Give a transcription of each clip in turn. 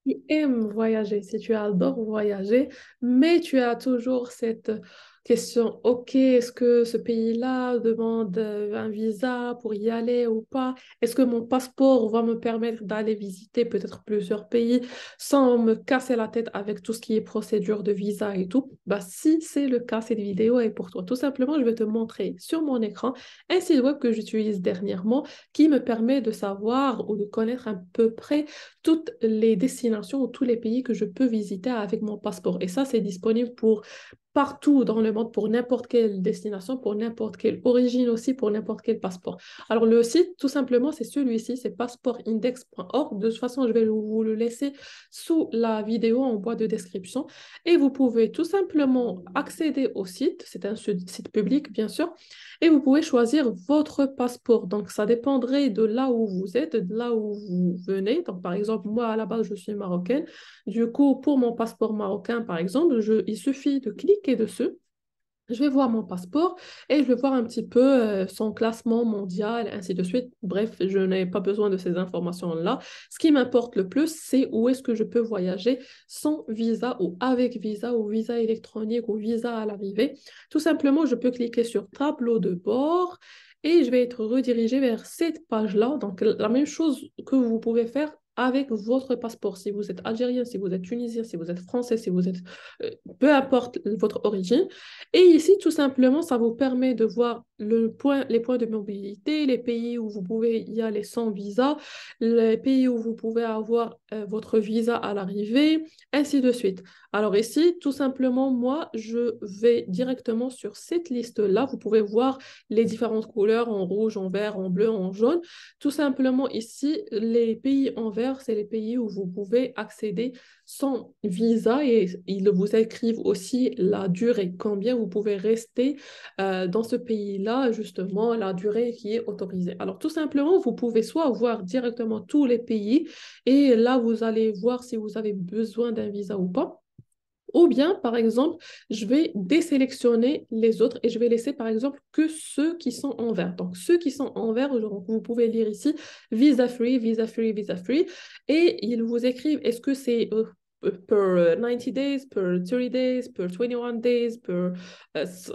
tu aimes voyager, si tu adores voyager, mais tu as toujours cette question, ok, est-ce que ce pays-là demande un visa pour y aller ou pas? Est-ce que mon passeport va me permettre d'aller visiter peut-être plusieurs pays sans me casser la tête avec tout ce qui est procédure de visa et tout? Bah, si c'est le cas, cette vidéo est pour toi. Tout simplement, je vais te montrer sur mon écran un site web que j'utilise dernièrement qui me permet de savoir ou de connaître à peu près toutes les destinations ou tous les pays que je peux visiter avec mon passeport. Et ça, c'est disponible pour partout dans le monde, pour n'importe quelle destination, pour n'importe quelle origine aussi, pour n'importe quel passeport. Alors, le site, tout simplement, c'est celui-ci, c'est passeportindex.org. De toute façon, je vais vous le laisser sous la vidéo en bois de description. Et vous pouvez tout simplement accéder au site, c'est un site public, bien sûr, et vous pouvez choisir votre passeport. Donc, ça dépendrait de là où vous êtes, de là où vous venez. Donc, par exemple, moi, à la base, je suis marocaine. Du coup, pour mon passeport marocain, par exemple, il suffit de cliquer dessus. Je vais voir mon passeport et je vais voir un petit peu son classement mondial, ainsi de suite. Bref, je n'ai pas besoin de ces informations-là. Ce qui m'importe le plus, c'est où est-ce que je peux voyager sans visa ou avec visa ou visa électronique ou visa à l'arrivée. Tout simplement, je peux cliquer sur tableau de bord et je vais être redirigée vers cette page-là. Donc, la même chose que vous pouvez faire avec votre passeport. Si vous êtes algérien, si vous êtes tunisien, si vous êtes français, si vous êtes... euh, peu importe votre origine. Et ici, tout simplement, ça vous permet de voir les points de mobilité, les pays où vous pouvez y aller sans visa, les pays où vous pouvez avoir votre visa à l'arrivée, ainsi de suite. Alors ici, tout simplement, moi, je vais directement sur cette liste-là. Vous pouvez voir les différentes couleurs en rouge, en vert, en bleu, en jaune. Tout simplement, ici, les pays en vert, c'est les pays où vous pouvez accéder sans visa et ils vous écrivent aussi la durée, combien vous pouvez rester dans ce pays-là, justement, la durée qui est autorisée. Alors, tout simplement, vous pouvez soit voir directement tous les pays et là, vous allez voir si vous avez besoin d'un visa ou pas. Ou bien, par exemple, je vais désélectionner les autres et je vais laisser, par exemple, que ceux qui sont en vert. Donc, ceux qui sont en vert, vous pouvez lire ici, visa free, visa free, visa free. Et ils vous écrivent, est-ce que c'est per 90 days, per 30 days, per 21 days,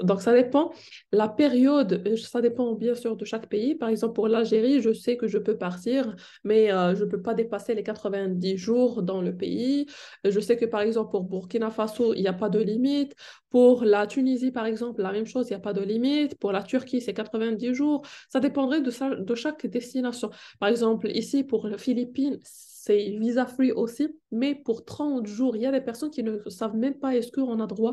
donc ça dépend. La période, ça dépend bien sûr de chaque pays. Par exemple, pour l'Algérie, je sais que je peux partir, mais je ne peux pas dépasser les 90 jours dans le pays. Je sais que par exemple pour Burkina Faso, il n'y a pas de limite. Pour la Tunisie, par exemple, la même chose, il n'y a pas de limite. Pour la Turquie, c'est 90 jours. Ça dépendrait de chaque destination. Par exemple, ici, pour les Philippines, c'est visa free aussi, mais pour 30 jours, il y a des personnes qui ne savent même pas est-ce qu'on a droit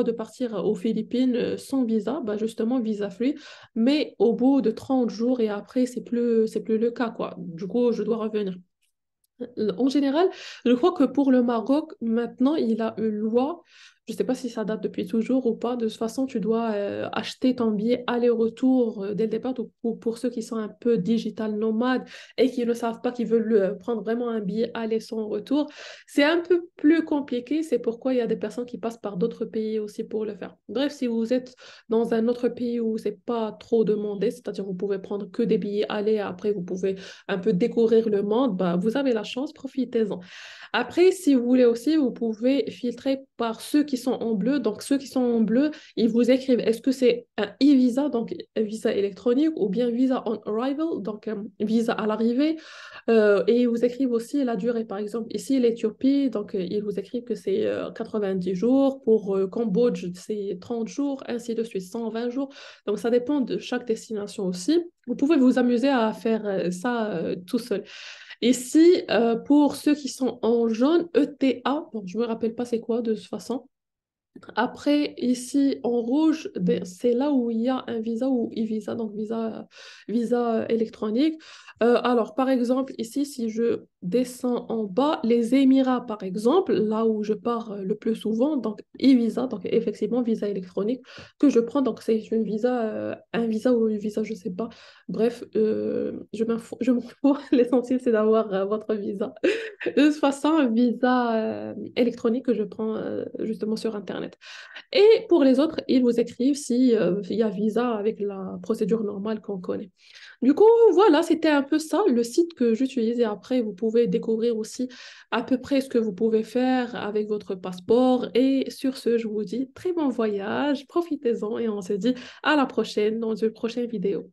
de partir aux Philippines sans visa, bah justement visa free, mais au bout de 30 jours et après, c'est plus le cas, quoi. Du coup, je dois revenir. En général, je crois que pour le Maroc, maintenant, il a une loi, je ne sais pas si ça date depuis toujours ou pas, de toute façon, tu dois acheter ton billet aller-retour dès le départ, pour ceux qui sont un peu digital nomades et qui ne savent pas qu'ils veulent prendre vraiment un billet aller sans retour. C'est un peu plus compliqué, c'est pourquoi il y a des personnes qui passent par d'autres pays aussi pour le faire. Bref, si vous êtes dans un autre pays où c'est pas trop demandé, c'est-à-dire vous pouvez prendre que des billets aller, après vous pouvez un peu découvrir le monde, bah, vous avez la chance, profitez-en. Après, si vous voulez aussi, vous pouvez filtrer par ceux qui sont en bleu. Donc, ceux qui sont en bleu, ils vous écrivent est-ce que c'est un e-visa, donc un visa électronique, ou bien visa on arrival, donc visa à l'arrivée. Et ils vous écrivent aussi la durée. Par exemple, ici, l'Éthiopie, donc ils vous écrivent que c'est 90 jours. Pour Cambodge, c'est 30 jours, ainsi de suite, 120 jours. Donc, ça dépend de chaque destination aussi. Vous pouvez vous amuser à faire ça tout seul. Ici, pour ceux qui sont en jaune, ETA, bon, je ne me rappelle pas c'est quoi de toute façon. Après, ici, en rouge, ben, c'est là où il y a un visa ou e-visa, donc visa électronique. Alors, par exemple, ici, si je descends en bas, les Émirats, par exemple, là où je pars le plus souvent, donc e-visa, donc effectivement, visa électronique que je prends, donc c'est un visa ou une visa, je sais pas. Bref, je m'en fous. L'essentiel, c'est d'avoir votre visa. De toute façon, un visa électronique que je prends justement sur Internet. Internet. Et pour les autres, ils vous écrivent si, il y a visa avec la procédure normale qu'on connaît. Du coup, voilà, c'était un peu ça, le site que j'utilisais. Après, vous pouvez découvrir aussi à peu près ce que vous pouvez faire avec votre passeport. Et sur ce, je vous dis très bon voyage, profitez-en et on se dit à la prochaine dans une prochaine vidéo.